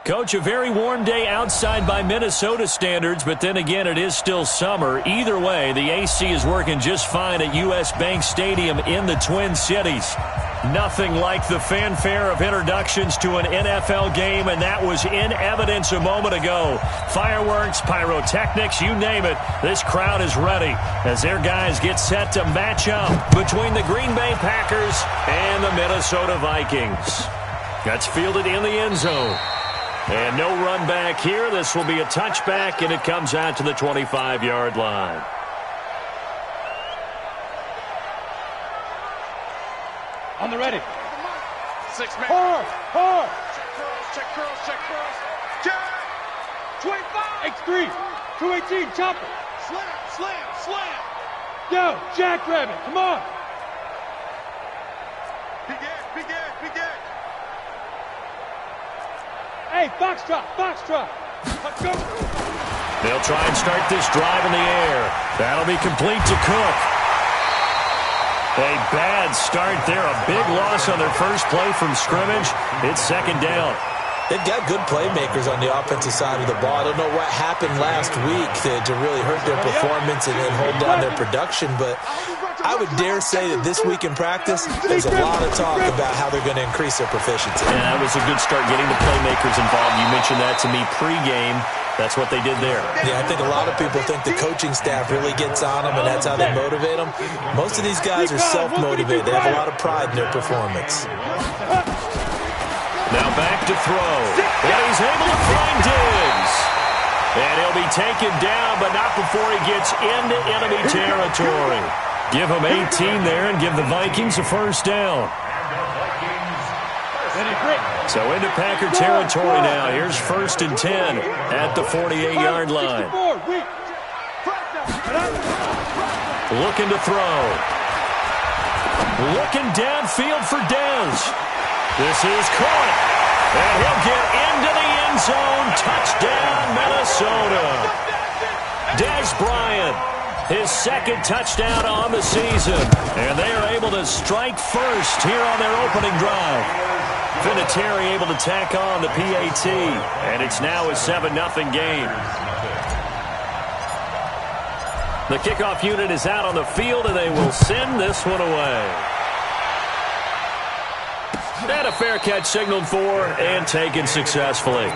Coach, a very warm day outside by Minnesota standards, but then again, it is still summer. Either way, the AC is working just fine at U.S. Bank Stadium in the Twin Cities. Nothing like the fanfare of introductions to an NFL game, and that was in evidence a moment ago. Fireworks, pyrotechnics, you name it. This crowd is ready as their guys get set to match up between the Green Bay Packers and the Minnesota Vikings. That's fielded in the end zone. And no run back here. This will be a touchback, and it comes out to the 25-yard line. On the ready. 6 man. Hard. Check curls. Jack. 25. X3. 218. Chopper. Slam. Yo, Jackrabbit. Come on. Big Ed. Hey, Foxtrot. Let's go. They'll try and start this drive in the air. That'll be complete to Cook. A bad start there. A big loss on their first play from scrimmage. It's second down. They've got good playmakers on the offensive side of the ball. I don't know what happened last week to really hurt their performance and hold down their production, but I would dare say that this week in practice, there's a lot of talk about how they're going to increase their proficiency. And that was a good start getting the playmakers involved. You mentioned that to me pregame. That's what they did there. Yeah, I think a lot of people think the coaching staff really gets on them, and that's how they motivate them. Most of these guys are self-motivated. They have a lot of pride in their performance. Now back to throw. And he's able to find Diggs. And he'll be taken down, but not before he gets into enemy territory. Give him 18 there and give the Vikings a first down. So into Packer territory now. Here's 1st and 10 at the 48-yard line. Looking to throw. Looking downfield for Dez. This is caught. And he'll get into the end zone. Touchdown, Minnesota. Dez Bryant, his second touchdown on the season. And they are able to strike first here on their opening drive. Vinatieri able to tack on the PAT. And it's now a 7-0 game. The kickoff unit is out on the field, and they will send this one away. And a fair catch signaled for and taken successfully.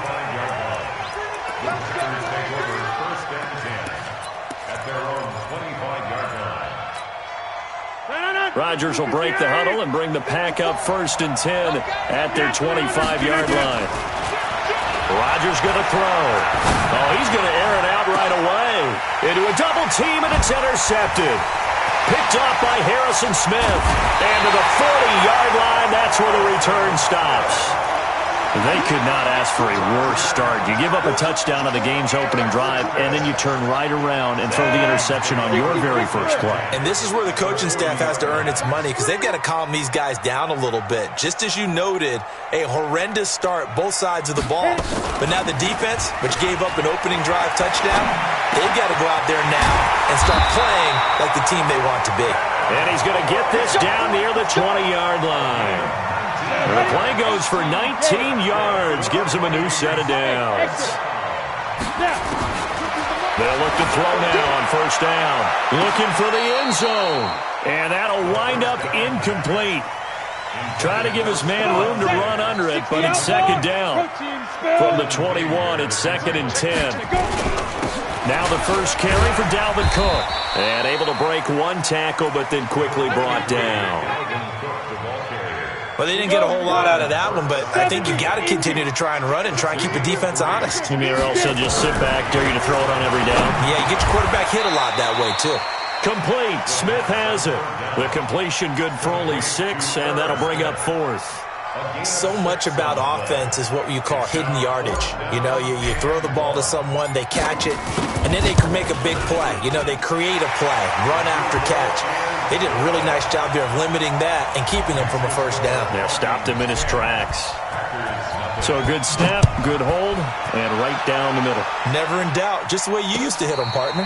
Rodgers will break the huddle and bring the pack up 1st and 10 at their 25-yard line. Rodgers going to throw. Oh, he's going to air it out right away. Into a double team, and it's intercepted. Picked off by Harrison Smith. And to the 40-yard line, that's where the return stops. They could not ask for a worse start. You give up a touchdown on the game's opening drive, and then you turn right around and throw the interception on your very first play. And this is where the coaching staff has to earn its money, because they've got to calm these guys down a little bit. Just as you noted, a horrendous start, both sides of the ball. But now the defense, which gave up an opening drive touchdown, they've got to go out there now and start playing like the team they want to be. And he's going to get this down near the 20-yard line. The play goes for 19 yards, gives him a new set of downs. They'll look to throw now on 1st down. Looking for the end zone. And that'll wind up incomplete. Trying to give his man room to run under it, but it's 2nd down. From the 21, it's 2nd and 10. Now the first carry for Dalvin Cook. And able to break one tackle, but then quickly brought down. Well, they didn't get a whole lot out of that one, but I think you got to continue to try and run and try and keep the defense honest. You mean, or else he'll just sit back, dare you to throw it on every down? Yeah, you get your quarterback hit a lot that way, too. Complete. Smith has it. The completion good for only 6, and that'll bring up 4th. So much about offense is what you call hidden yardage. You know, you throw the ball to someone, they catch it, and then they can make a big play. You know, they create a play, run after catch. They did a really nice job there of limiting that and keeping him from a 1st down. Yeah, stopped him in his tracks. So a good snap, good hold, and right down the middle. Never in doubt. Just the way you used to hit them, partner.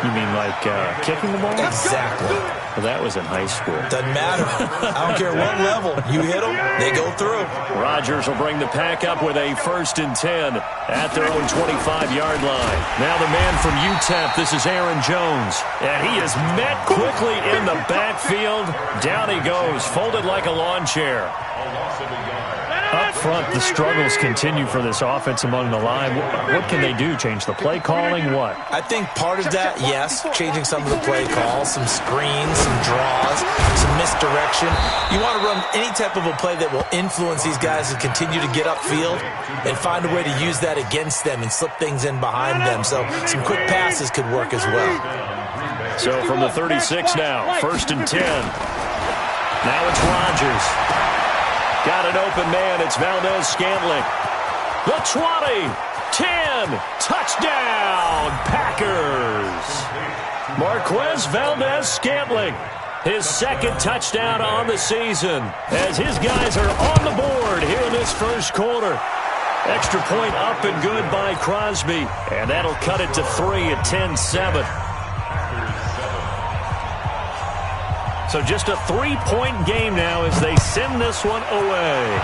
You mean like kicking the ball? Exactly. Well, that was in high school. Doesn't matter. I don't care what level. You hit them, they go through. Rodgers will bring the pack up with a 1st and 10 at their own 25-yard line. Now the man from UTEP, this is Aaron Jones. And he is met quickly in the backfield. Down he goes, folded like a lawn chair. Up front, the struggles continue for this offense among the line. What can they do? Change the play calling? What? I think part of that, yes, changing some of the play calls, some screens, some draws, some misdirection. You want to run any type of a play that will influence these guys to continue to get upfield and find a way to use that against them and slip things in behind them. So some quick passes could work as well. So from the 36 now, 1st and 10. Now it's Rodgers. Got an open man. It's Valdez-Scantling. The 20, 10, touchdown, Packers. Marquez Valdez-Scantling, his 2nd touchdown on the season, as his guys are on the board here in this 1st quarter. Extra point up and good by Crosby, and that'll cut it to 3 at 10-7. So just a 3-point game now as they send this one away.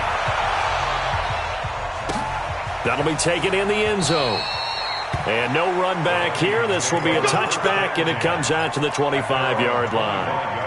That'll be taken in the end zone. And no run back here. This will be a touchback, and it comes out to the 25-yard line.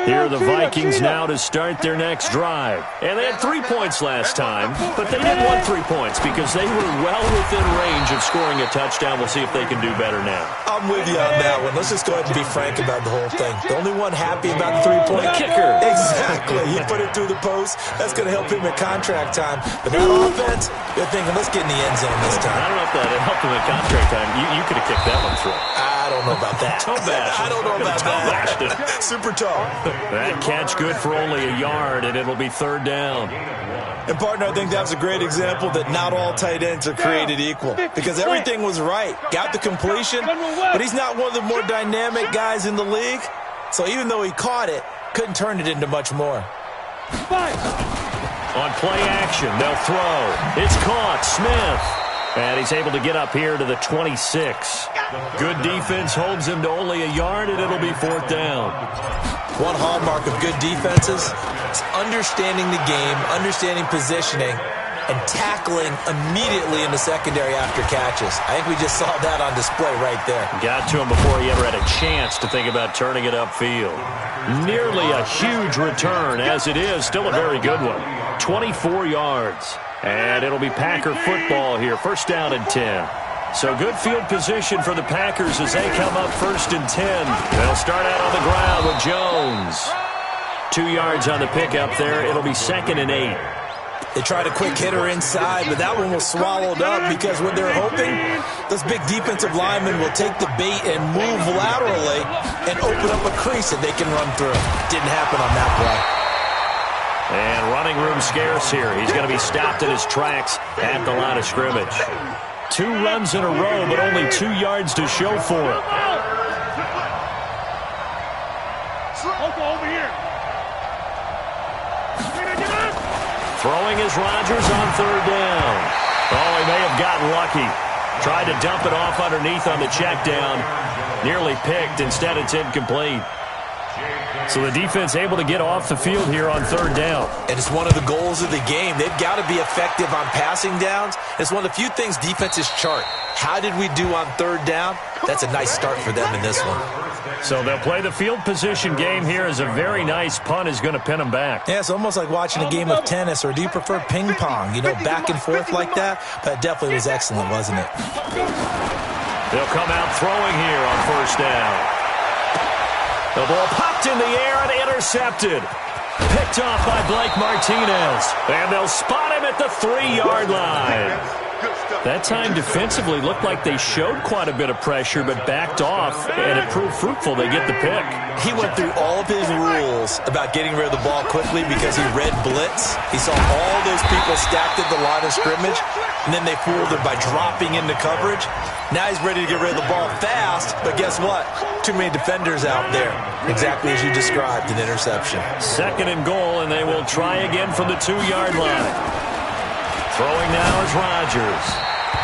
Here are the Vikings now to start their next drive. And they had 3 points last time, but they didn't want 3 points because they were well within range of scoring a touchdown. We'll see if they can do better now. I'm with you on that one. Let's just go ahead and be frank about the whole thing. The only one happy about the 3-point kicker. Exactly. He put it through the post. That's going to help him at contract time. But that offense, they're thinking, let's get in the end zone this time. I don't know if that helped him at contract time. You could have kicked that one through. I don't know about that. I don't know about that. Super tall. That catch good for only a yard, and it'll be 3rd down. And, partner, I think that was a great example that not all tight ends are created equal because everything was right. Got the completion, but he's not one of the more dynamic guys in the league. So even though he caught it, couldn't turn it into much more. On play action, they'll throw. It's caught. Smith. And he's able to get up here to the 26. Good defense holds him to only a yard, and it'll be 4th down. One hallmark of good defenses is understanding the game, understanding positioning, and tackling immediately in the secondary after catches. I think we just saw that on display right there. Got to him before he ever had a chance to think about turning it upfield. Nearly a huge return, as it is. Still a very good one. 24 yards. And it'll be Packer football here. 1st down and 10. So good field position for the Packers as they come up 1st and 10. They'll start out on the ground with Jones. 2 yards on the pickup there. It'll be 2nd and 8. They tried a quick hitter inside, but that one was swallowed up because what they're hoping, those big defensive linemen will take the bait and move laterally and open up a crease that they can run through. Didn't happen on that play. And running room scarce here. He's going to be stopped in his tracks at the line of scrimmage. 2 runs in a row, but only 2 yards to show for it. Over here. Throwing is Rodgers on 3rd down. Oh, he may have gotten lucky. Tried to dump it off underneath on the check down. Nearly picked. Instead, it's incomplete. So the defense able to get off the field here on 3rd down. And it's one of the goals of the game. They've got to be effective on passing downs. It's one of the few things defenses chart. How did we do on 3rd down? That's a nice start for them in this one. So they'll play the field position game here as a very nice punt is going to pin them back. Yeah, it's almost like watching a game of tennis, or do you prefer ping pong? You know, back and forth like that? But it definitely was excellent, wasn't it? They'll come out throwing here on 1st down. The ball popped in the air and intercepted. Picked off by Blake Martinez. And they'll spot him at the 3-yard line. That time defensively looked like they showed quite a bit of pressure but backed off, and it proved fruitful. They get the pick. He went through all of his rules about getting rid of the ball quickly because he read blitz. He saw all those people stacked at the line of scrimmage, and then they fooled him by dropping into coverage. Now he's ready to get rid of the ball fast, but guess what? Too many defenders out there. Exactly as you described, an interception. 2nd and goal, and they will try again from the 2-yard line. Throwing now is Rodgers.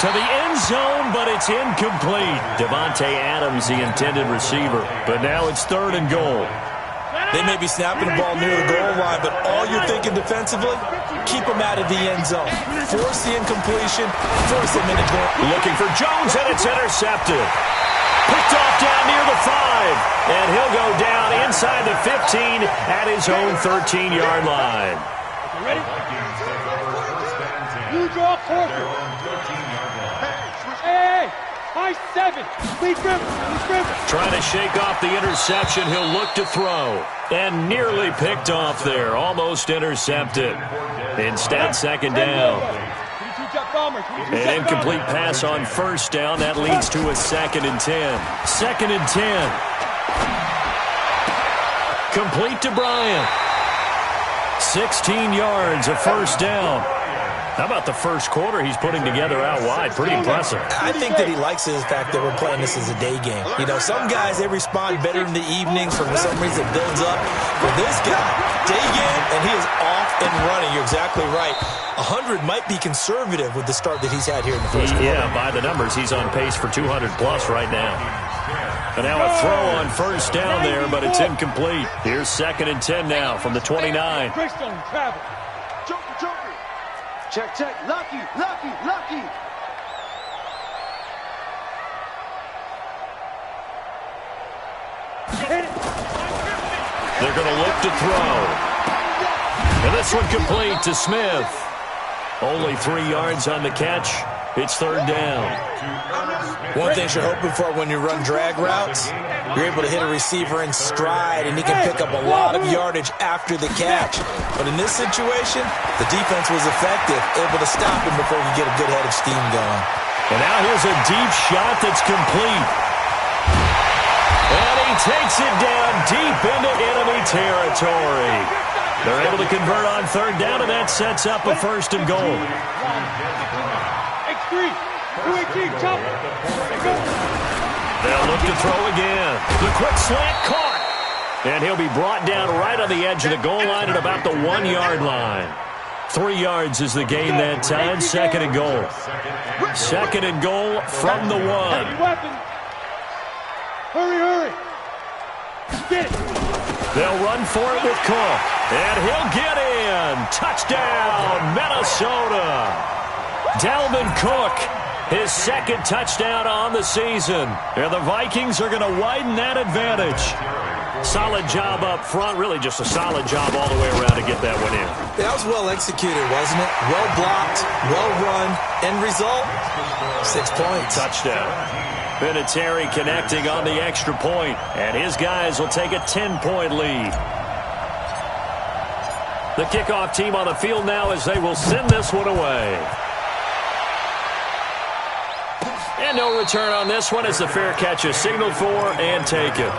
To the end zone, but it's incomplete. Davante Adams, the intended receiver. But now it's 3rd and goal. They may be snapping the ball near the goal line, but all you're thinking defensively, keep them out of the end zone. Force the incompletion, force them into goal. Looking for Jones, and it's intercepted. Picked off down near the 5, and he'll go down inside the 15 at his own 13-yard line. Ready? You draw quarter. Hey, high 7. Lead grip. Trying to shake off the interception. He'll look to throw. And nearly picked off there. Almost intercepted. Instead, 2nd down. An incomplete pass on 1st down. That leads to a 2nd and 10. 2nd and 10. Complete to Bryant. 16 yards, a 1st down. How about the first quarter he's putting together out wide? Pretty impressive. I think that he likes the fact that we're playing this as a day game. You know, some guys, they respond better in the evenings. For some reason, it builds up. For this guy, day game, and he is off and running. You're exactly right. 100 might be conservative with the start that he's had here in the first quarter. Yeah, by the numbers, he's on pace for 200-plus right now. And now a throw on 1st down there, but it's incomplete. Here's 2nd and 10 now from the 29. Joker. Check. Lucky. They're going to look to throw. And this one complete to Smith. Only 3 yards on the catch. It's 3rd down. One thing you're hoping for when you run drag routes, you're able to hit a receiver in stride, and he can pick up a lot of yardage after the catch. But in this situation, the defense was effective, able to stop him before he could get a good head of steam going. And now here's a deep shot that's complete. And he takes it down deep into enemy territory. They're able to convert on 3rd down, and that sets up a 1st and goal. They'll look to throw again. The quick slant caught. And he'll be brought down right on the edge of the goal line at about the 1-yard line. 3 yards is the gain that time. 2nd and goal. 2nd and goal from the 1. Hurry. Get it. They'll run for it with Cook. And he'll get in. Touchdown, Minnesota. Dalvin Cook, his 2nd touchdown on the season. And the Vikings are going to widen that advantage. Solid job up front. Really just a solid job all the way around to get that one in. That was well executed, wasn't it? Well blocked, well run. End result, 6 points. Touchdown. Vinatieri connecting on the extra point. And his guys will take a 10-point lead. The kickoff team on the field now as they will send this one away. And no return on this one as the fair catch is signaled for and taken.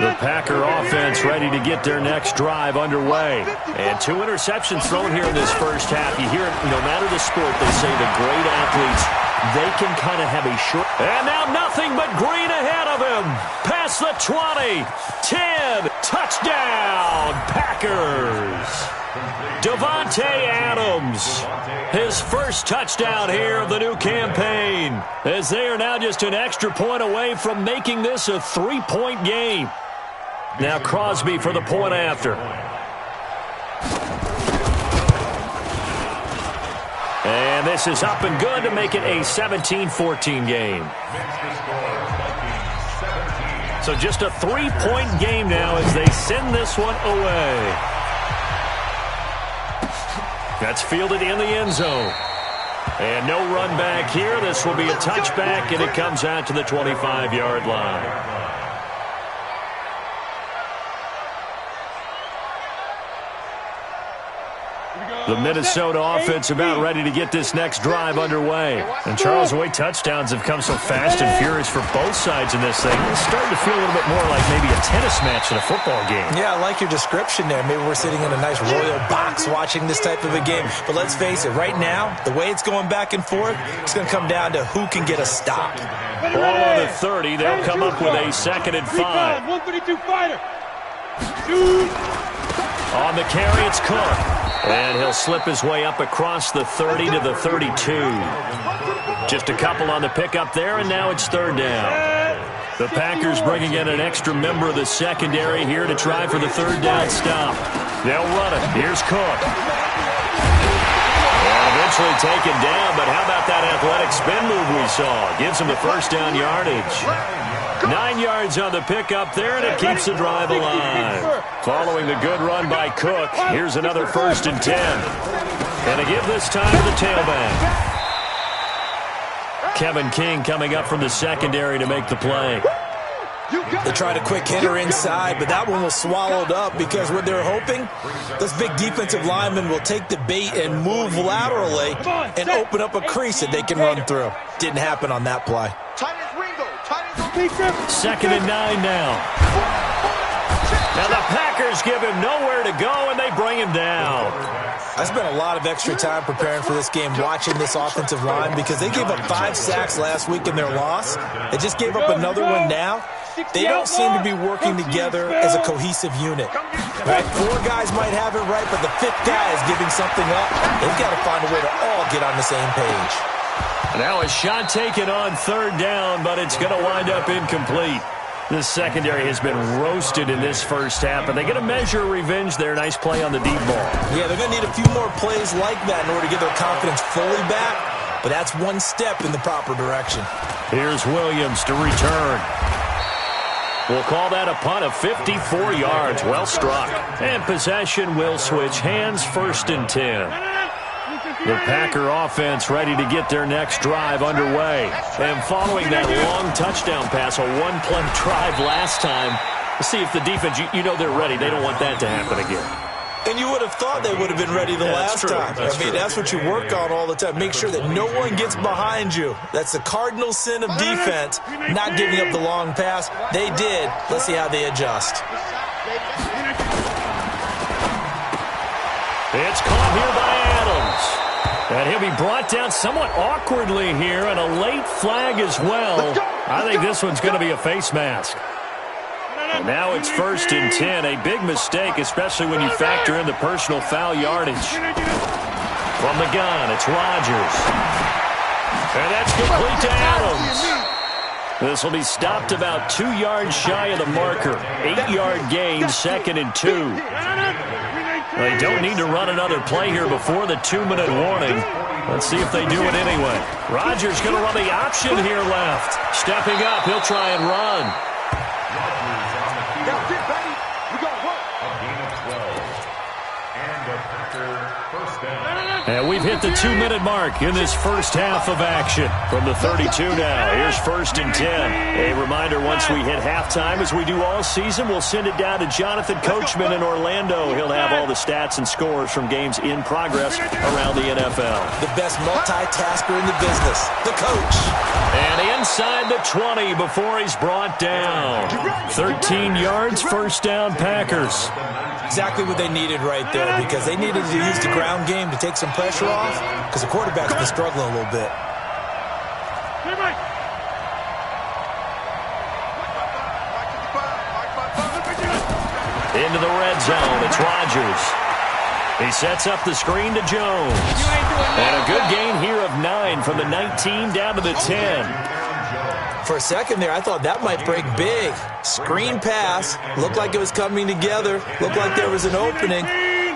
The Packer offense ready to get their next drive underway. And 2 interceptions thrown here in this first half. You hear it, no matter the sport, they say the great athletes, they can kind of have a short. And now nothing but green ahead of him. Past the 20, 10, touchdown, Packers. Davante Adams, his first touchdown here of the new campaign, as they are now just an extra point away from making this a 3-point game. Now Crosby for the point after. And this is up and good to make it a 17-14 game. So just a 3-point game now as they send this one away. That's fielded in the end zone. And no run back here. This will be a touchback, and it comes out to the 25-yard line. The Minnesota offense about ready to get this next drive underway. And Charles, the way touchdowns have come so fast and furious for both sides in this thing, it's starting to feel a little bit more like maybe a tennis match than a football game. Yeah, I like your description there. Maybe we're sitting in a nice royal box watching this type of a game. But let's face it, right now, the way it's going back and forth, it's going to come down to who can get a stop. Ball on the 30. They'll come up with a 2nd and 5. 132 fighter. Shoot. On the carry, it's Cook. And he'll slip his way up across the 30 to the 32. Just a couple on the pickup there, and now it's third down. The Packers bringing in an extra member of the secondary here to try for the third down stop. They'll run it. Here's Cook. And eventually taken down, but how about that athletic spin move we saw? Gives him the first down yardage. 9 yards on the pickup there, and it keeps the drive alive. Following the good run by Cook, here's another 1st and 10. And a give this time to the tailback. Kevin King coming up from the secondary to make the play. They tried a quick hitter inside, but that one was swallowed up because what they're hoping, this big defensive lineman will take the bait and move laterally and open up a crease that they can run through. Didn't happen on that play. 2nd and 9 now. Now the Packers give him nowhere to go, and they bring him down. I spent a lot of extra time preparing for this game watching this offensive line because they gave up 5 sacks last week in their loss. They just gave up another one now. They don't seem to be working together as a cohesive unit. Right? 4 guys might have it right, but the 5th guy is giving something up. They've got to find a way to all get on the same page. Now a shot taken on third down, but it's going to wind up incomplete. This secondary has been roasted in this first half, but they get a measure of revenge there. Nice play on the deep ball. Yeah, they're going to need a few more plays like that in order to get their confidence fully back, but that's one step in the proper direction. Here's Williams to return. We'll call that a punt of 54 yards. Well struck. And possession will switch hands, 1st and 10. The Packer offense ready to get their next drive underway. And following that long touchdown pass, a one-play drive last time, let's see if the defense, you know they're ready. They don't want that to happen again. And you would have thought they would have been ready the last time. That's what you work on all the time. Make sure that no one gets behind you. That's the cardinal sin of defense, not giving up the long pass. They did. Let's see how they adjust. It's caught here by Adams. And he'll be brought down somewhat awkwardly here, and a late flag as well. I think this one's going to be a face mask. And now it's 1st and 10. A big mistake, especially when you factor in the personal foul yardage. From the gun, it's Rodgers. And that's complete to Adams. This will be stopped about 2 yards shy of the marker. 8-yard gain, 2nd and 2. They don't need to run another play here before the 2-minute warning. Let's see if they do it anyway. Rodgers going to run the option here left. Stepping up, he'll try and run. And we've hit the 2-minute mark in this first half of action. From the 32 now, here's 1st and 10. A reminder, once we hit halftime, as we do all season, we'll send it down to Jonathan Coachman in Orlando. He'll have all the stats and scores from games in progress around the NFL. The best multitasker in the business, the coach. And inside the 20 before he's brought down. 13 yards, 1st down, Packers. Exactly what they needed right there, because they needed to use the ground game to take some pressure off, because the quarterback's been struggling a little bit. Into the red zone, it's Rodgers. He sets up the screen to Jones. And a good gain here of 9 from the 19 down to the 10. For a second there, I thought that might break big. Screen pass. Looked like it was coming together. Looked like there was an opening.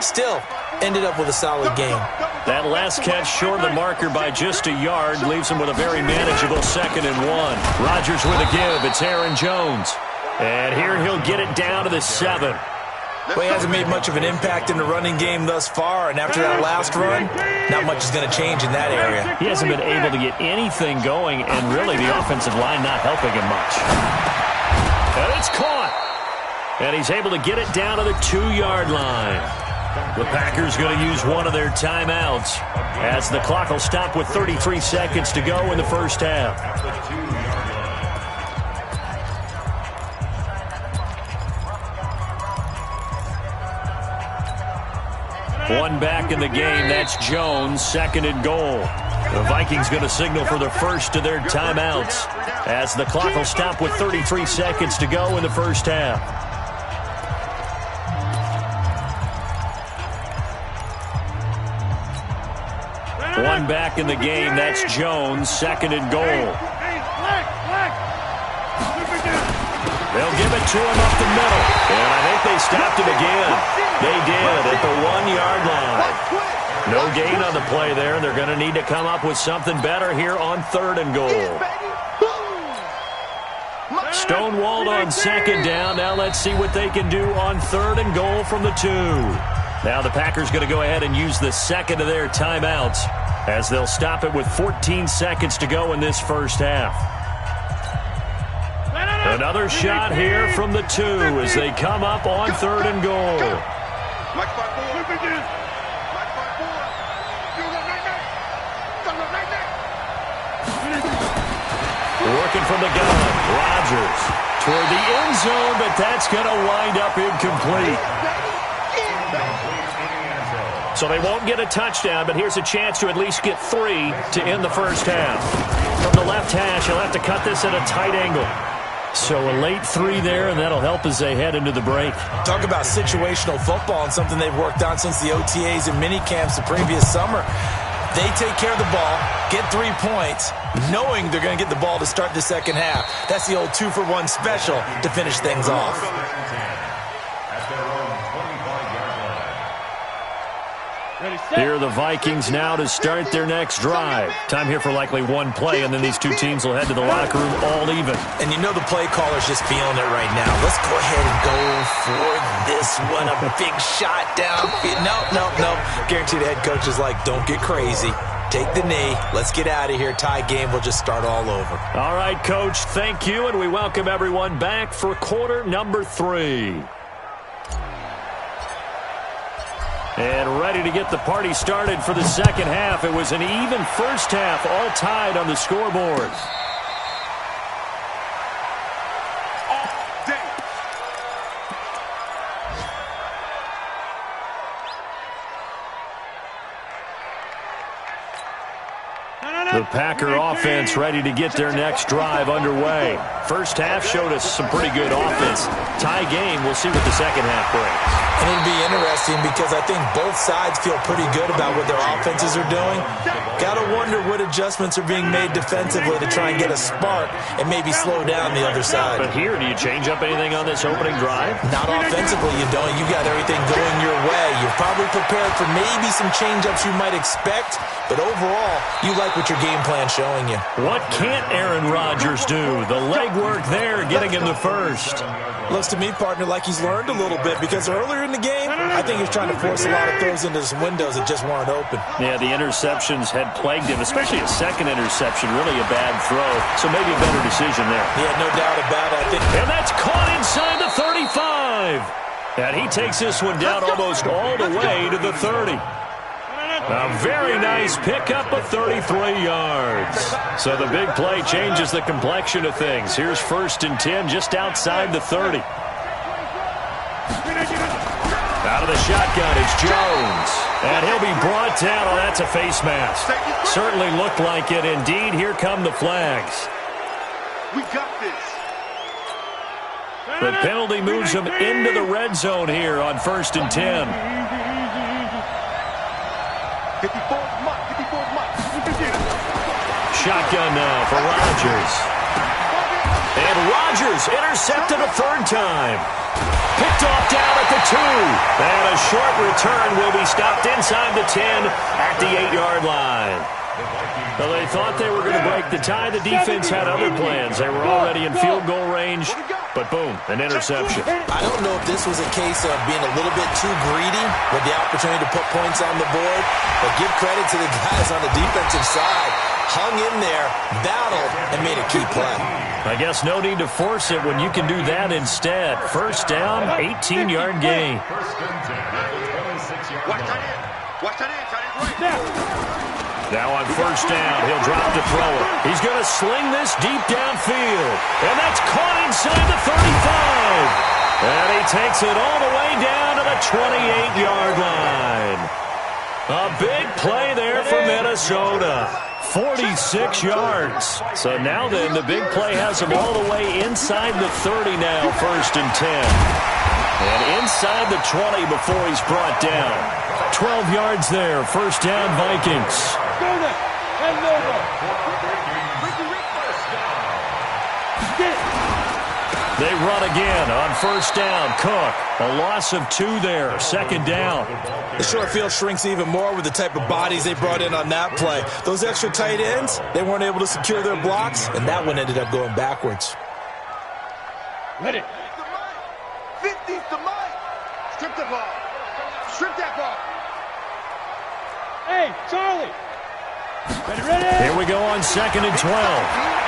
Still, ended up with a solid game. That last catch short of the marker by just a yard leaves him with a very manageable 2nd and 1. Rodgers with a give. It's Aaron Jones. And here he'll get it down to the 7. Well, he hasn't made much of an impact in the running game thus far, and after that last run, not much is going to change in that area. He hasn't been able to get anything going, and really the offensive line not helping him much. And it's caught. And he's able to get it down to the 2-yard line. The Packers going to use one of their timeouts as the clock will stop with 33 seconds to go in the first half. One back in the game. That's Jones, 2nd and goal. The Vikings going to signal for the first of their timeouts as the clock will stop with 33 seconds to go in the first half. One back in the game. That's Jones. Second and goal. They'll give it to him up the middle. And I think they stopped him again. They did at the 1-yard line. No gain on the play there. They're going to need to come up with something better here on 3rd and goal. Stonewalled on 2nd down. Now let's see what they can do on 3rd and goal from the 2. Now the Packers going to go ahead and use the second of their timeouts as they'll stop it with 14 seconds to go in this first half. Another shot here from the 2 as they come up on 3rd and goal. Working from the gun, Rodgers toward the end zone, but that's going to wind up incomplete. So they won't get a touchdown, but here's a chance to at least get 3 to end the first half. From the left hash, he'll have to cut this at a tight angle. So a late 3 there, and that'll help as they head into the break. Talk about situational football and something they've worked on since the OTAs and minicamps the previous summer. They take care of the ball, get 3 points, knowing they're going to get the ball to start the second half. That's the old 2-for-1 special to finish things off. Here are the Vikings now to start their next drive. Time here for likely one play, and then these two teams will head to the locker room all even. And you know the play caller's just feeling it right now. Let's go ahead and go for this one. A big shot downfield. No. Guarantee the head coach is like, don't get crazy. Take the knee. Let's get out of here. Tie game will just start all over. All right, Coach, thank you, and we welcome everyone back for quarter number 3. And ready to get the party started for the second half. It was an even first half, all tied on the scoreboard. The Packer offense ready to get their next drive underway. First half showed us some pretty good offense. Tie game, we'll see what the second half brings. And it'll be interesting because I think both sides feel pretty good about what their offenses are doing. Got to wonder what adjustments are being made defensively to try and get a spark and maybe slow down the other side. But here, do you change up anything on this opening drive? Not offensively, you don't. You got everything going your way. You're probably prepared for maybe some change-ups you might expect, but overall, you like what your game plan's showing you. What can't Aaron Rodgers do? The legwork there, getting him the first. Looks to me, partner, like he's learned a little bit because earlier in the game, I think he's trying to force a lot of throws into some windows that just weren't open. Yeah, the interceptions had plagued him, especially a second interception, really a bad throw. So maybe a better decision there. Yeah, no doubt about it. I think. And that's caught inside the 35. And he takes this one down almost all the way to the 30. A very nice pickup of 33 yards. So the big play changes the complexion of things. Here's 1st and 10 just outside the 30. Out of the shotgun, it's Jones. And he'll be brought down. Oh, that's a face mask. Certainly looked like it. Indeed, here come the flags. We got this. The penalty moves him into the red zone here on 1st and 10. 54's Mike. Shotgun now for Rodgers. And Rodgers intercepted a 3rd time. Picked off down at the 2. And a short return will be stopped inside the 10 at the 8-yard line. Well, they thought they were going to break the tie. The defense had other plans. They were already in field goal range. But boom, an interception. I don't know if this was a case of being a little bit too greedy with the opportunity to put points on the board, but give credit to the guys on the defensive side. Hung in there, battled, and made a key play. I guess no need to force it when you can do that instead. First down, 18-yard gain. Now on 1st down, he'll drop to throw it. He's going to sling this deep downfield. And that's caught inside the 35. And he takes it all the way down to the 28-yard line. A big play there for Minnesota. 46 yards. So now then, the big play has him all the way inside the 30 now, 1st and 10. And inside the 20 before he's brought down. 12 yards there, 1st down Vikings. Go now. And Nova. Get it. They run again on first down. Cook, a loss of 2 there. Second down. The short field shrinks even more with the type of bodies they brought in on that play. Those extra tight ends, they weren't able to secure their blocks, and that one ended up going backwards. Let it. 50's the mic. Strip the ball. Strip that ball. Hey, Charlie. Ready. Here we go on 2nd and 12.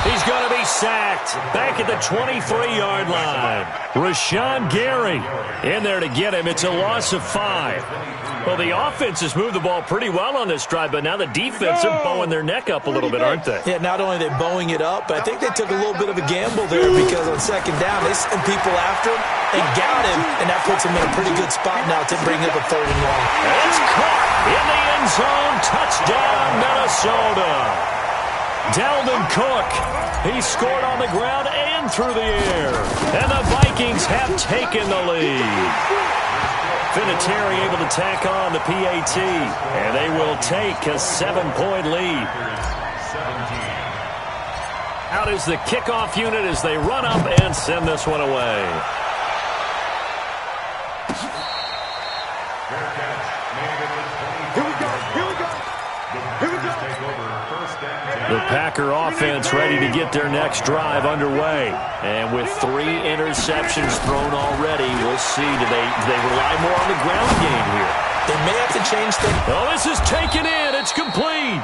He's going to be sacked back at the 23-yard line. Rashawn Gary in there to get him. It's a loss of 5. Well, the offense has moved the ball pretty well on this drive, but now the defense are bowing their neck up a little bit, aren't they? Yeah, not only are they bowing it up, but I think they took a little bit of a gamble there because on second down, they sent people after him and got him, and that puts him in a pretty good spot now to bring up a 3rd and long. And it's caught in the end zone. Touchdown, Minnesota. Dalvin Cook, he scored on the ground and through the air. And the Vikings have taken the lead. Vinatieri able to tack on the PAT. And they will take a 7-point lead. Out is the kickoff unit as they run up and send this one away. The Packer offense ready to get their next drive underway. And with 3 interceptions thrown already, we'll see. Do they rely more on the ground game here? They may have to change things. Oh, this is taken in. It's complete.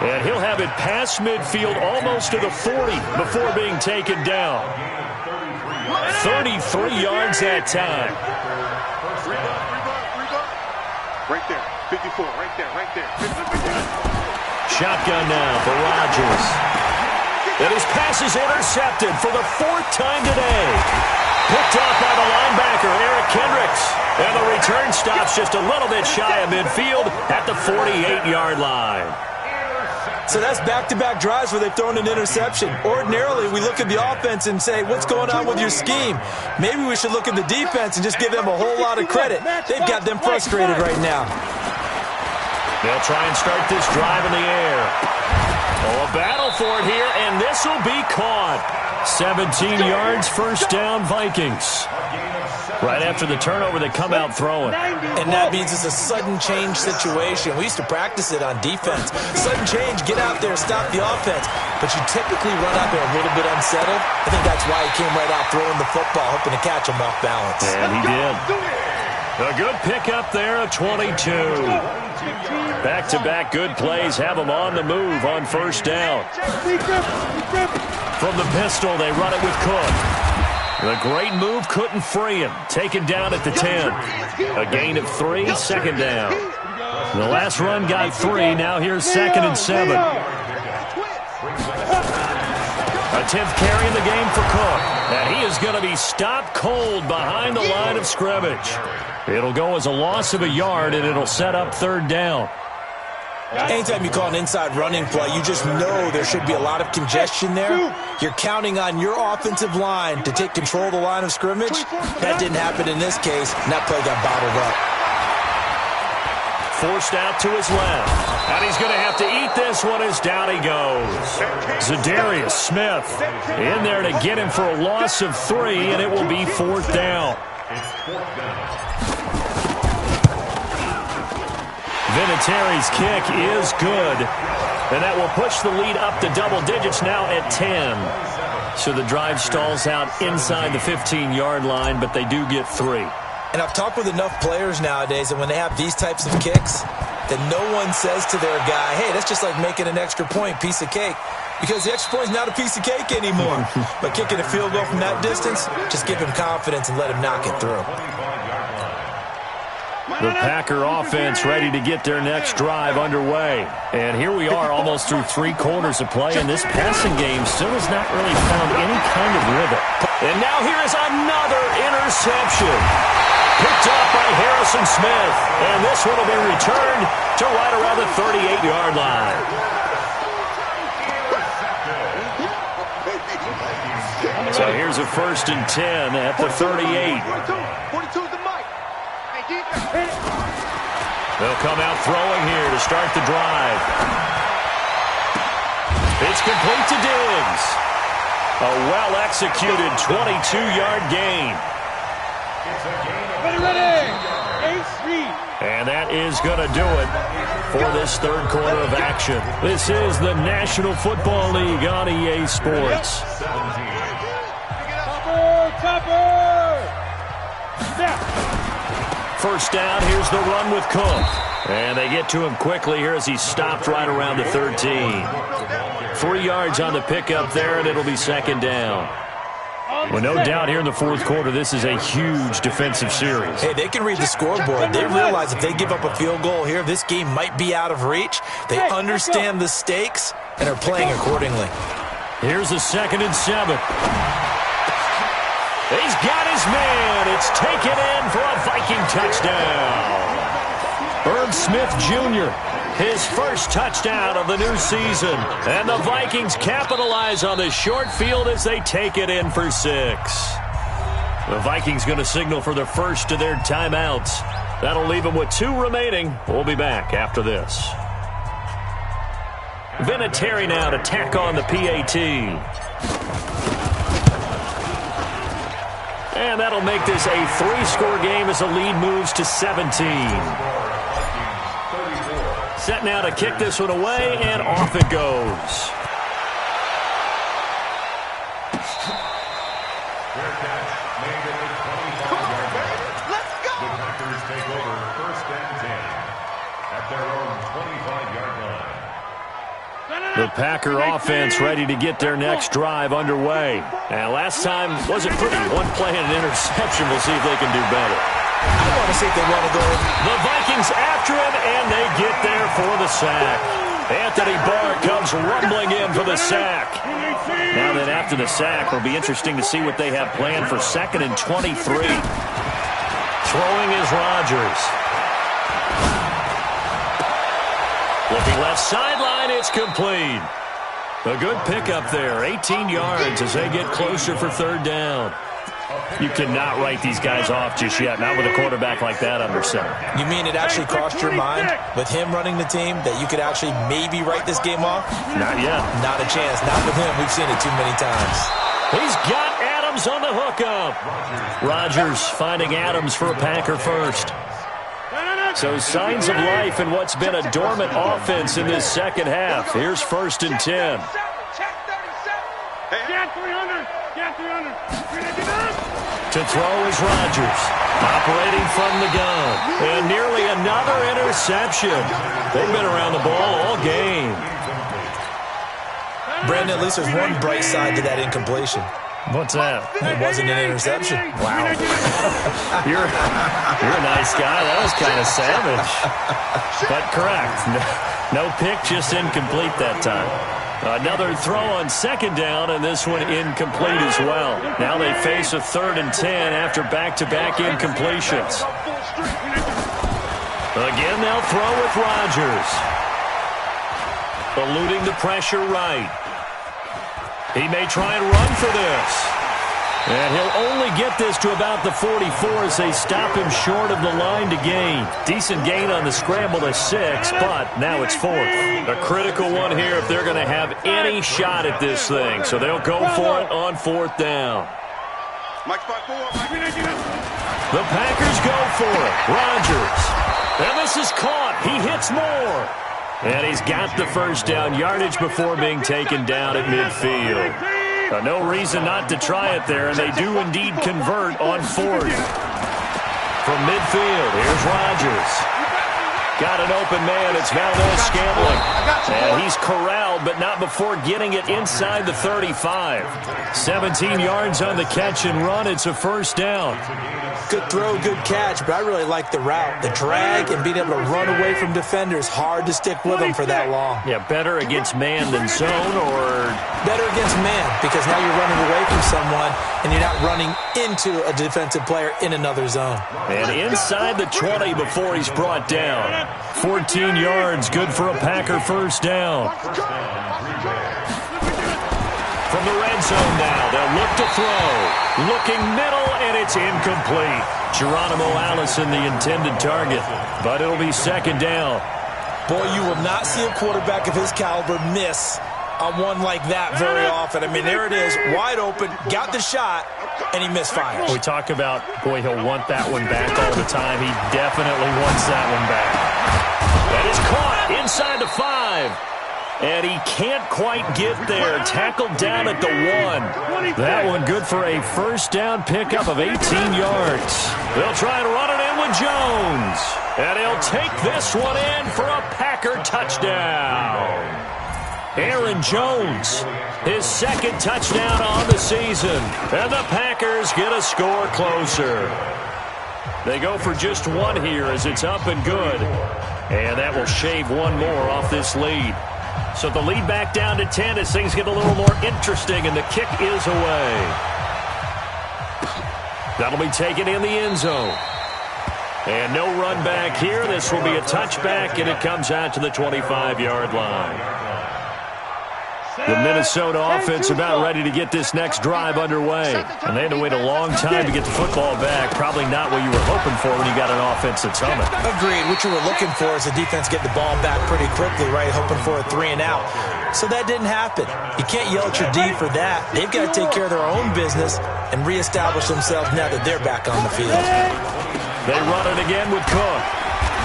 And he'll have it past midfield almost to the 40 before being taken down. 33 yards that time. Right there. 54. Right there. Shotgun now for Rodgers. And his pass is intercepted for the 4th time today. Picked off by the linebacker, Eric Kendricks. And the return stops just a little bit shy of midfield at the 48-yard line. So that's back-to-back drives where they've thrown an interception. Ordinarily, we look at the offense and say, what's going on with your scheme? Maybe we should look at the defense and just give them a whole lot of credit. They've got them frustrated right now. They'll try and start this drive in the air. Oh, a battle for it here, and this will be caught. 17 yards, first down, Vikings. Right after the turnover, they come out throwing. And that means it's a sudden change situation. We used to practice it on defense. Sudden change, get out there, stop the offense. But you typically run out there a little bit unsettled. I think that's why he came right out throwing the football, hoping to catch him off balance. And he did. A good pickup there, a 22. Back-to-back good plays have them on the move on first down. From the pistol, they run it with Cook. The great move couldn't free him. Taken down at the 10. A gain of 3, 2nd down. The last run got 3. Now here's 2nd and 7. A 10th carry in the game for Cook. And he is going to be stopped cold behind the line of scrimmage. It'll go as a loss of a yard, and it'll set up 3rd down. Anytime you call an inside running play, you just know there should be a lot of congestion there. You're counting on your offensive line to take control of the line of scrimmage. That didn't happen in this case, and that play got bottled up. Forced out to his left. And he's going to have to eat this one as down he goes. Zadarius Smith in there to get him for a loss of 3, and it will be 4th down. Vinatieri's kick is good. And that will push the lead up to double digits now at 10. So the drive stalls out inside the 15-yard line, but they do get 3. And I've talked with enough players nowadays that when they have these types of kicks, that no one says to their guy, hey, that's just like making an extra point, piece of cake. Because the extra point is not a piece of cake anymore. But kicking a field goal from that distance, just give him confidence and let him knock it through. The Packer offense ready to get their next drive underway. And here we are almost through 3 quarters of play, and this passing game still has not really found any kind of rhythm. And now here is another interception. Picked up by Harrison Smith. And this one will be returned to right around the 38-yard line. So here's a 1st and 10 at the 38. They'll come out throwing here to start the drive. It's complete to Diggs. A well-executed 22-yard gain. Ready. Ace Reed. And that is going to do it for this third quarter of action. This is the National Football League on EA Sports. Topper. Snap. First down, here's the run with Cook. And they get to him quickly here as he stopped right around the 13. 3 yards on the pickup there, and it'll be second down. Well, no doubt here in the fourth quarter, this is a huge defensive series. Hey, they can read the scoreboard. They realize if they give up a field goal here, this game might be out of reach. They understand the stakes and are playing accordingly. Here's a 2nd and 7. He's got his man. It's taken in for a Viking touchdown. Irv Smith Jr., his first touchdown of the new season. And the Vikings capitalize on the short field as they take it in for 6. The Vikings going to signal for the first of their timeouts. That'll leave them with 2 remaining. We'll be back after this. Vinatieri now to tack on the PAT. And that'll make this a 3-score game as the lead moves to 17. Set now to kick this one away, and off it goes. Let's go! The Packers take over 1st and 10 at their own 25-yard line. The Packer offense ready to get their next drive underway. And last time wasn't pretty. One play and an interception. We'll see if they can do better. I want to see if they want to go. The Vikings after him, and they get there for the sack. Anthony Barr comes rumbling in for the sack. Now then, after the sack, it'll be interesting to see what they have planned for 2nd and 23. Throwing is Rodgers. Looking left sideline, it's complete. A good pickup there, 18 yards as they get closer for 3rd down. You cannot write these guys off just yet, not with a quarterback like that under center. You mean it actually crossed your mind with him running the team that you could actually maybe write this game off? Not yet. Not a chance. Not with him. We've seen it too many times. He's got Adams on the hookup. Rodgers finding Adams for a Packer first. So signs of life in what's been a dormant offense in this second half. Here's 1st and 10. Get 300. Get 300. To throw is Rodgers, operating from the gun. And nearly another interception. They've been around the ball all game. Brandon, at least there's one bright side to that incompletion. What's that? It wasn't an interception. Wow. You're a nice guy. That was kind of savage. But correct. No pick, just incomplete that time. Another throw on 2nd down, and this one incomplete as well. Now they face a 3rd and 10 after back-to-back incompletions. Again, they'll throw with Rodgers. Eluding the pressure right. He may try and run for this. And he'll only get this to about the 44 as they stop him short of the line to gain. Decent gain on the scramble to 6, but now it's 4th. A critical one here if they're going to have any shot at this thing. So they'll go for it on 4th down. The Packers go for it. Rodgers. And this is caught. He hits more. And he's got the first down yardage before being taken down at midfield. No reason not to try it there, and they do indeed convert on 4th. From midfield, here's Rodgers. Got an open man. It's Valdez-Scantling. And he's corralled, but not before getting it inside the 35. 17 yards on the catch and run. It's a 1st down. Good throw, good catch, but I really like the route. The drag and being able to run away from defenders. Hard to stick with them for that long. Yeah, better against man than zone, or? Better against man, because now you're running away from someone and you're not running into a defensive player in another zone. And inside the 20 before he's brought down. 14 yards, good for a Packer 1st down. From the red zone now, they'll look to throw. Looking middle, and it's incomplete. Geronimo Allison, the intended target, but it'll be second down. Boy, you will not see a quarterback of his caliber miss on one like that very often. I mean, there it is, wide open, got the shot, and he misfires. We talk about, boy, he'll want that one back all the time. He definitely wants that one back. That is caught inside the 5. And he can't quite get there. Tackled down at the 1. That one good for a first down pickup of 18 yards. They'll try and run it in with Jones. And he'll take this one in for a Packer touchdown. Aaron Jones, his second touchdown on the season. And the Packers get a score closer. They go for just one here as it's up and good. And that will shave one more off this lead. So the lead back down to 10 as things get a little more interesting, and the kick is away. That'll be taken in the end zone. And no run back here. This will be a touchback, and it comes out to the 25-yard line. The Minnesota offense about ready to get this next drive underway. And they had to wait a long time to get the football back. Probably not what you were hoping for when you got an offense that's humming. Agreed. What you were looking for is the defense get the ball back pretty quickly, right? Hoping for a 3 and out. So that didn't happen. You can't yell at your D for that. They've got to take care of their own business and reestablish themselves now that they're back on the field. They run it again with Cook.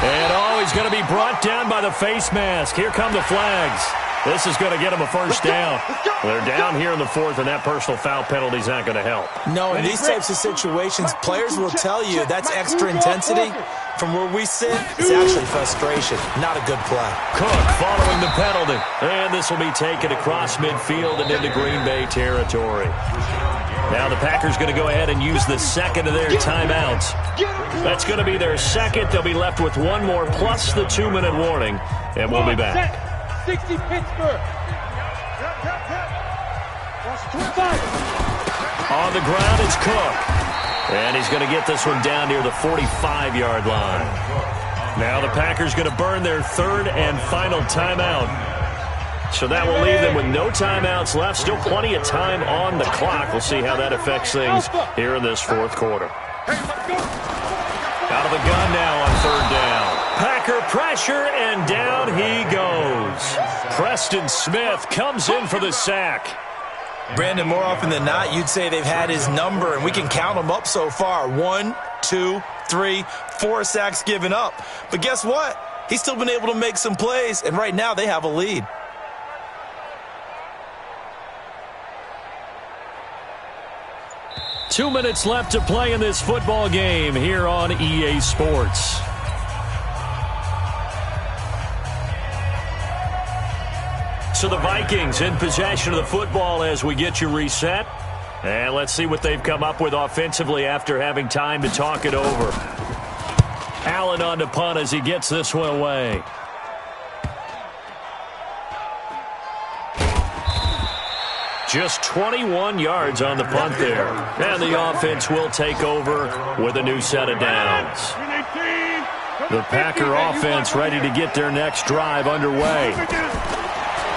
And he's going to be brought down by the face mask. Here come the flags. This is going to get them a first down. They're down here in the 4th, and that personal foul penalty is not going to help. No, in these types of situations, players will tell you that's extra intensity. From where we sit, it's actually frustration. Not a good play. Cook following the penalty. And this will be taken across midfield and into Green Bay territory. Now the Packers going to go ahead and use the second of their timeouts. That's going to be their second. They'll be left with one more plus the 2-minute warning, and we'll be back. 60 Pittsburgh. On the ground, it's Cook. And he's going to get this one down near the 45-yard line. Now the Packers going to burn their third and final timeout. So that will leave them with no timeouts left. Still plenty of time on the clock. We'll see how that affects things here in this 4th quarter. Out of the gun now on 3rd down. Packer pressure, and down he goes. Preston Smith comes in for the sack. Brandon, more often than not, you'd say they've had his number, and we can count them up so far. 1, 2, 3, 4 sacks given up. But guess what? He's still been able to make some plays, and right now they have a lead. Two minutes left to play in this football game here on EA Sports. So the Vikings in possession of the football as we get you reset. And let's see what they've come up with offensively after having time to talk it over. Allen on to punt as he gets this one away. Just 21 yards on the punt there. And the offense will take over with a new set of downs. The Packer offense ready to get their next drive underway.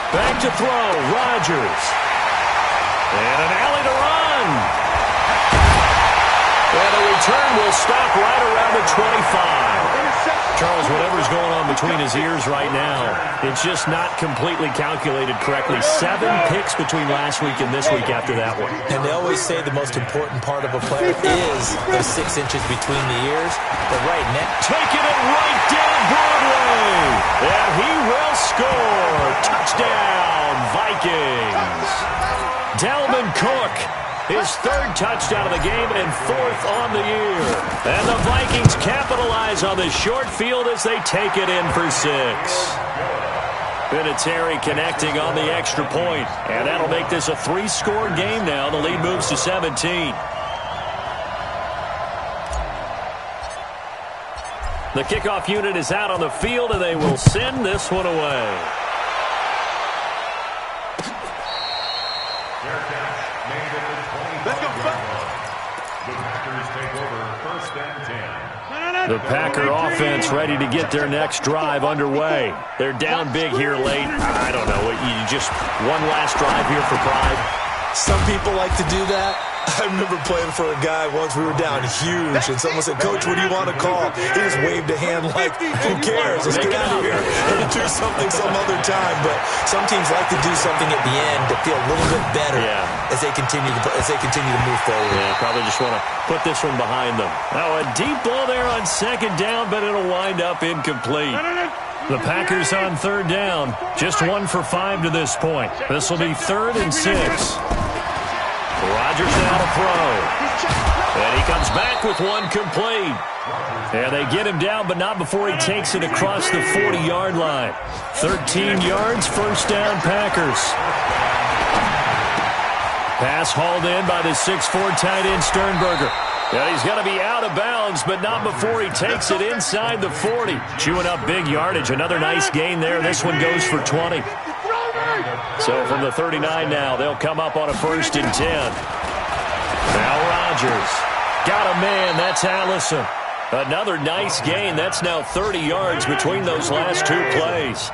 Back to throw, Rodgers. And an alley to run. And the return will stop right around the 25. Charles, whatever's going on between his ears right now, it's just not completely calculated correctly. 7 picks between last week and this week after that one. And they always say the most important part of a player is those 6 inches between the ears. But right now, taking it right down Broadway. And he will score. Touchdown, Vikings. Dalvin Cook, his 3rd touchdown of the game and 4th on the year. And the Vikings capitalize on the short field as they take it in for 6. Vinatieri connecting on the extra point. And that'll make this a 3-score game now. The lead moves to 17. The kickoff unit is out on the field, and they will send this one away. The Packer offense ready to get their next drive underway. They're down big here late. I don't know. You just one last drive here for pride. Some people like to do that. I remember playing for a guy once. We were down huge, and someone said, "Coach, what do you want to call?" He just waved a hand like, "Who cares? Let's get out of here and do something some other time." But some teams like to do something at the end to feel a little bit better as they continue to move forward. Yeah, probably just want to put this one behind them. Now a deep ball there on second down, but it'll wind up incomplete. The Packers on third down, just 1 for 5 to this point. This will be 3rd and 6. Rodgers now to throw. And he comes back with one complete. And they get him down, but not before he takes it across the 40-yard line. 13 yards, first down Packers. Pass hauled in by the 6'4" tight end Sternberger. And he's going to be out of bounds, but not before he takes it inside the 40. Chewing up big yardage. Another nice gain there. This one goes for 20. So from the 39 now, they'll come up on a 1st and 10. Now Rodgers. Got a man. That's Allison. Another nice gain. That's now 30 yards between those last 2 plays.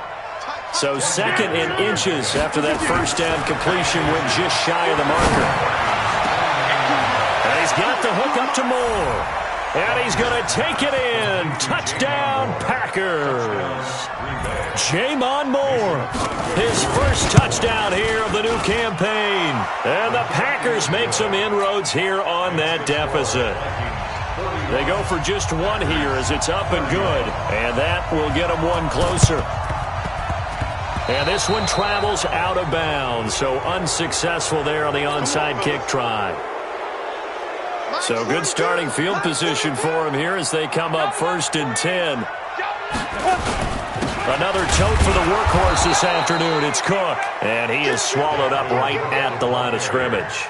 So 2nd and inches after that first down completion went just shy of the marker. And he's got the hook up to Moore. And he's going to take it in. Touchdown, Packers. J'Mon Moore. His first touchdown here of the new campaign. And the Packers make some inroads here on that deficit. They go for just 1 here as it's up and good. And that will get them 1 closer. And this one travels out of bounds. So unsuccessful there on the onside kick try. So good starting field position for him here as they come up 1st and 10. Another tote for the workhorse this afternoon. It's Cook. And he is swallowed up right at the line of scrimmage.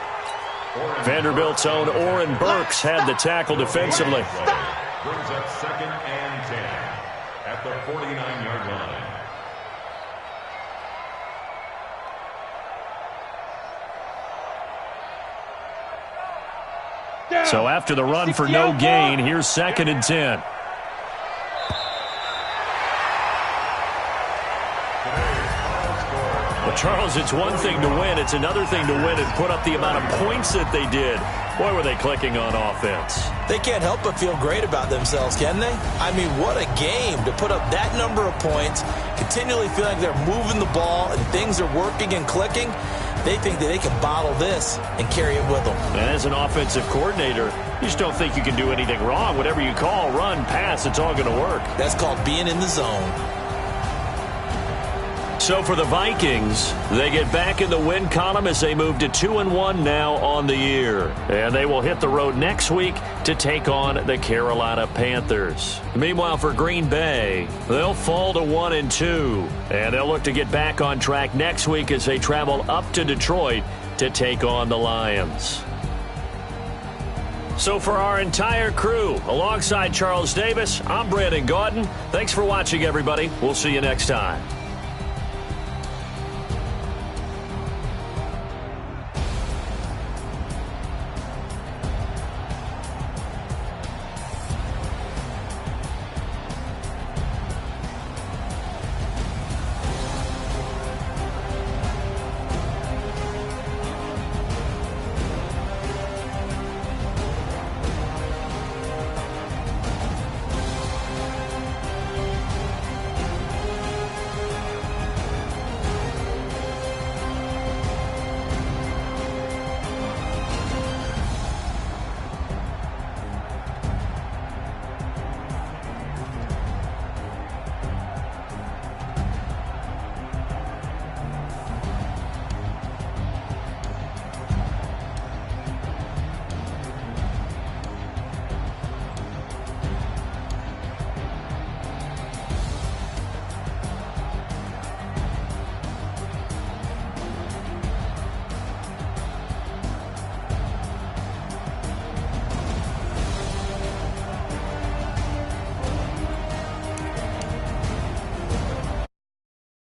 Vanderbilt's own Oren Burks had the tackle defensively. Brings up 2nd and 10 at the 49-yard line. So after the run for no gain, here's 2nd and 10. Well, Charles, it's one thing to win. It's another thing to win and put up the amount of points that they did. Boy, were they clicking on offense. They can't help but feel great about themselves, can they? I mean, what a game to put up that number of points, continually feel like they're moving the ball and things are working and clicking. They think that they can bottle this and carry it with them. And as an offensive coordinator, you just don't think you can do anything wrong. Whatever you call, run, pass, it's all going to work. That's called being in the zone. So for the Vikings, they get back in the win column as they move to 2-1 now on the year. And they will hit the road next week to take on the Carolina Panthers. Meanwhile, for Green Bay, they'll fall to 1-2. And they'll look to get back on track next week as they travel up to Detroit to take on the Lions. So for our entire crew, alongside Charles Davis, I'm Brandon Gaudin. Thanks for watching, everybody. We'll see you next time.